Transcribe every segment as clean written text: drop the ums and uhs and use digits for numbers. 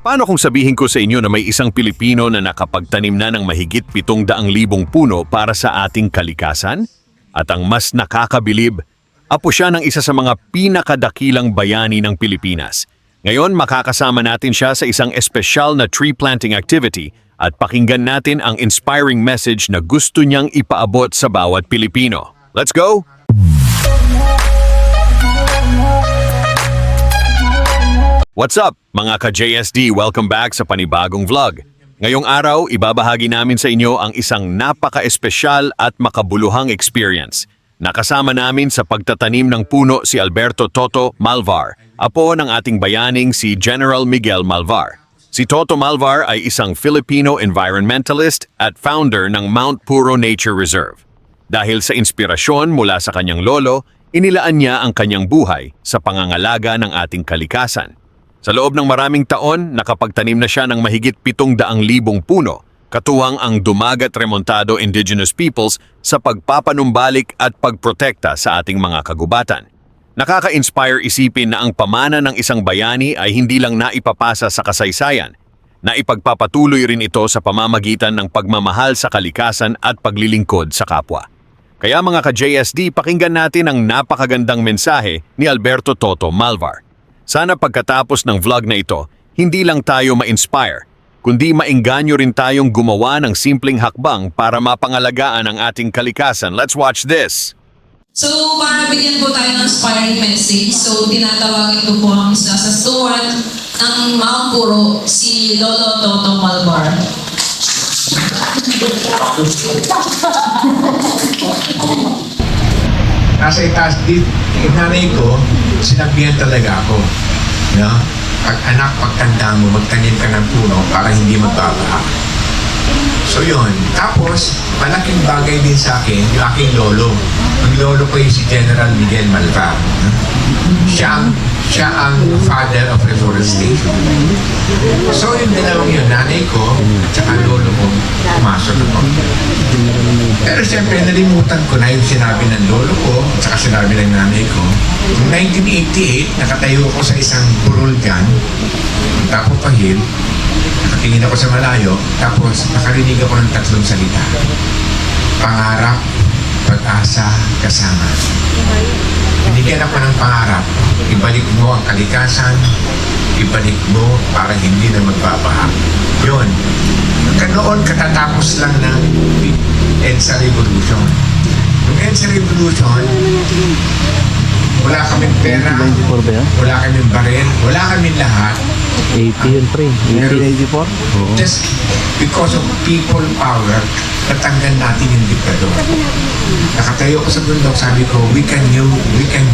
Paano kung sabihin ko sa inyo na may isang Pilipino na nakapagtanim na ng mahigit 700,000 puno para sa ating kalikasan? At ang mas nakakabilib, apo siya ng isa sa mga pinakadakilang bayani ng Pilipinas. Ngayon makakasama natin siya sa isang espesyal na tree planting activity at pakinggan natin ang inspiring message na gusto niyang ipaabot sa bawat Pilipino. Let's go! What's up, mga ka-JSD? Welcome back sa panibagong vlog. Ngayong araw, ibabahagi namin sa inyo ang isang napaka-espesyal at makabuluhang experience. Nakasama namin sa pagtatanim ng puno si Alberto Toto Malvar, apo ng ating bayaning si General Miguel Malvar. Si Toto Malvar ay isang Filipino environmentalist at founder ng Mount Puro Nature Reserve. Dahil sa inspirasyon mula sa kanyang lolo, inilaan niya ang kanyang buhay sa pangangalaga ng ating kalikasan. Sa loob ng maraming taon, nakapagtanim na siya ng mahigit 700,000 puno, katuwang ang Dumagat Remontado Indigenous Peoples sa pagpapanumbalik at pagprotekta sa ating mga kagubatan. Nakaka-inspire isipin na ang pamana ng isang bayani ay hindi lang naipapasa sa kasaysayan, na ipagpapatuloy rin ito sa pamamagitan ng pagmamahal sa kalikasan at paglilingkod sa kapwa. Kaya mga ka-JSD, pakinggan natin ang napakagandang mensahe ni Alberto Toto Malvar. Sana pagkatapos ng vlog na ito, hindi lang tayo ma-inspire, kundi maengganyo rin tayong gumawa ng simpleng hakbang para mapangalagaan ang ating kalikasan. Let's watch this! So, para bigyan po tayo ng inspiring message, so tinatawagin ko po ang isa sa steward ng Mount Puro, si Lolo Toto Malvar. Nasa itaas din, yung nanay ko, sinabihan talaga ako. No? Pag anak, pagtanda mo, magtanim ka ng puno para hindi magbabaha. So yun. Tapos, malaking bagay din sa akin, yung aking lolo. Ang lolo ko yung si General Miguel Malvar. No? Siya ang father of reforestation. So yung dalawang yun, nanay ko at saka lolo ko, pumasok ako. Pero siyempre, nalimutan ko na yung sinabi ng lolo ko at saka sinabi ng nanay ko. Noong 1988, nakatayo ako sa isang burol dyan, Tapo Pahil, nakatingin ako sa malayo, tapos nakarinig ako ng tatlong salita. Pangarap, pag-asa, kasama. Binigyan ako ng pangarap, ibalik mo ang kalikasan, ibalik mo para hindi na magbabaha. Yun. Noon, katatapos lang ng EDSA Revolution. Yung EDSA Revolution, wala kaming pera, wala kaming baril, wala kaming lahat. 80 yun, pre. 1884? Just because of people power, natanggal natin yung diktador. Nakatayo ko sa bundok, sabi ko, we can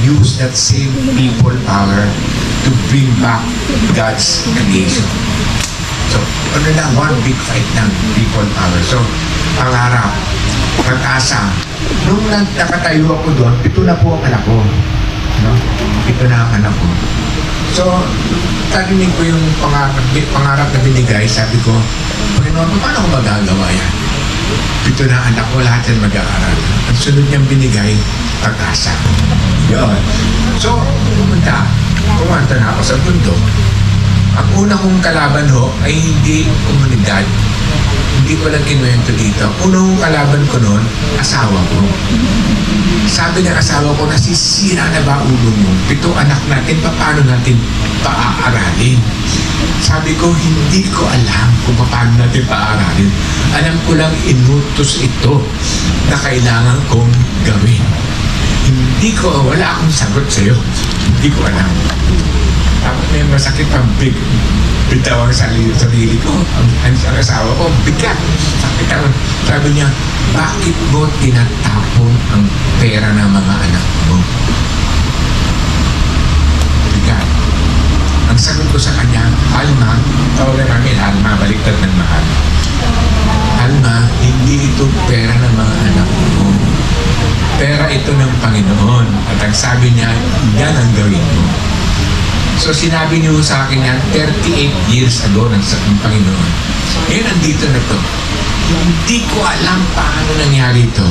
use that same people power to bring back God's creation. So, ano na, one big fight ng people power. So, pangarap, pag-asa. Nung nakatayo ako doon, 7 na po ang anak ko. No? 7 na ang anak ko. So, tarinig ko yung pangarap na binigay, sabi ko, Panginoon, paano ko magagawa yan? 7 na anak ko, lahat yan mag-aaral. Ang sunod niyang binigay, pag-asa. Yun. So, kumanta na ako sa bundok. Ang una kong kalaban ho ay hindi komunidad. Hindi ko lang kinuwento dito. Unang kalaban ko noon, asawa ko. Sabi ng asawa ko, nasisira na ba ulo mo? 7 anak natin, paano natin paaaralin? Sabi ko, hindi ko alam kung paano natin paaaralin. Alam ko lang, inutos ito na kailangan kong gawin. Wala akong sagot sa'yo. Hindi ko alam. Tapos may masakit pang bitaw ang sarili ko. Ang asawa ko, bigat. Sakit ako. Sabi niya, bakit mo tinatapon ang pera ng mga anak mo? Bigat. Ang sagot ko sa kanya, Alma, tawagan namin Alma, baliktad ng mahal. Alma, hindi ito pera ng mga anak mo. Pera ito ng Panginoon. At ang sabi niya, yan ang gawin mo. So sinabi niyo sa akin yan, 38 years ago ng Panginoon. Ngayon nandito na to. Hindi ko alam paano nangyari ito.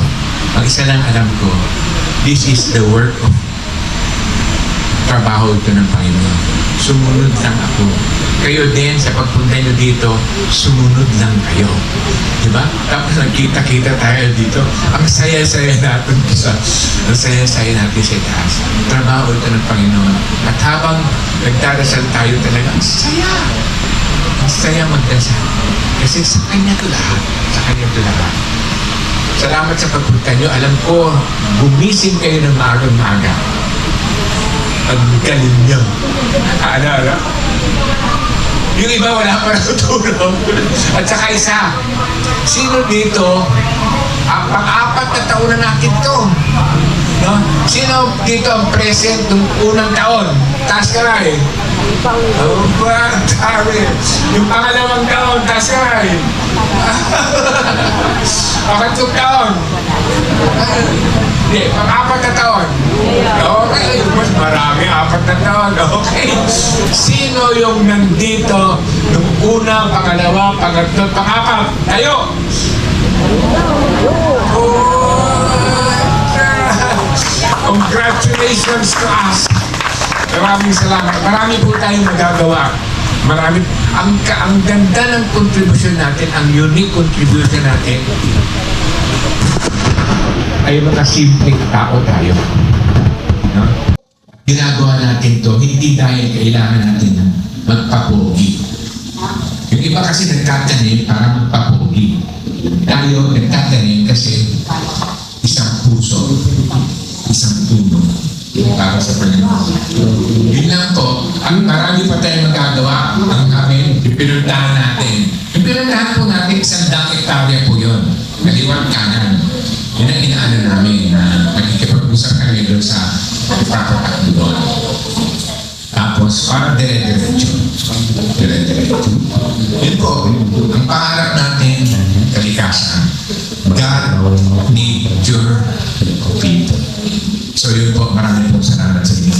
Ang isa lang alam ko, this is the work of trabaho ito ng Panginoon. Sumunod lang ako kayo din sa pagpunta nyo dito, sumunod lang kayo. Diba? Tapos nagkita-kita tayo dito. Ang saya-saya natin sa itaas. Trabaho ito ng Panginoon. At habang nagdarasal tayo talaga, ang saya. Ang saya magdasal. Kasi sa Kanya ito lahat. Sa Kanya ito lahat. Salamat sa pagpunta nyo. Alam ko, gumising kayo ng maaga. Ang galing nyo. Ano? Yung iba wala pa natutulog. At saka isa, sino dito, pang-apat na taon na natin to. No? Sino dito ang present ng unang taon? Taas ka na eh. Oh, dami. Yung pangalawang taon, taas ka na eh. Pangatlong taon. Hindi, pang-apat na taon. Okay, mas marami, 4 na taon. Okay. Sino yung nandito nung una, pangalawa, pangatlo, pang-apat? Tayo! Congratulations to us. Maraming salamat. Marami po tayong magagawa. Marami. Ang ganda ng contribution natin, ang unique contribution natin, ay mga simpleng tao tayo. No? Ginagawa natin to hindi dahil kailangan natin ng magpapogi. Yung iba kasi nagtatanim para magpapogi. Tayo nagtatanim kasi isang puso, isang tulong para sa Panginoon. Yun lang po. Ang marami pa tayong magagawa. Ang amin, ipinuntahan natin. Ipinuntahan po natin 100 hektarya po yun. Kaliwang kanan. Yun ang inaano namin na magkikipag-usap kami doon sa ipapatakbo doon. Tapos, parang dire-diretso. Dire-diretso. Yun po, ang pangarap natin, kalikasan. God need your people. So yun po, maraming po salamat sa inyo.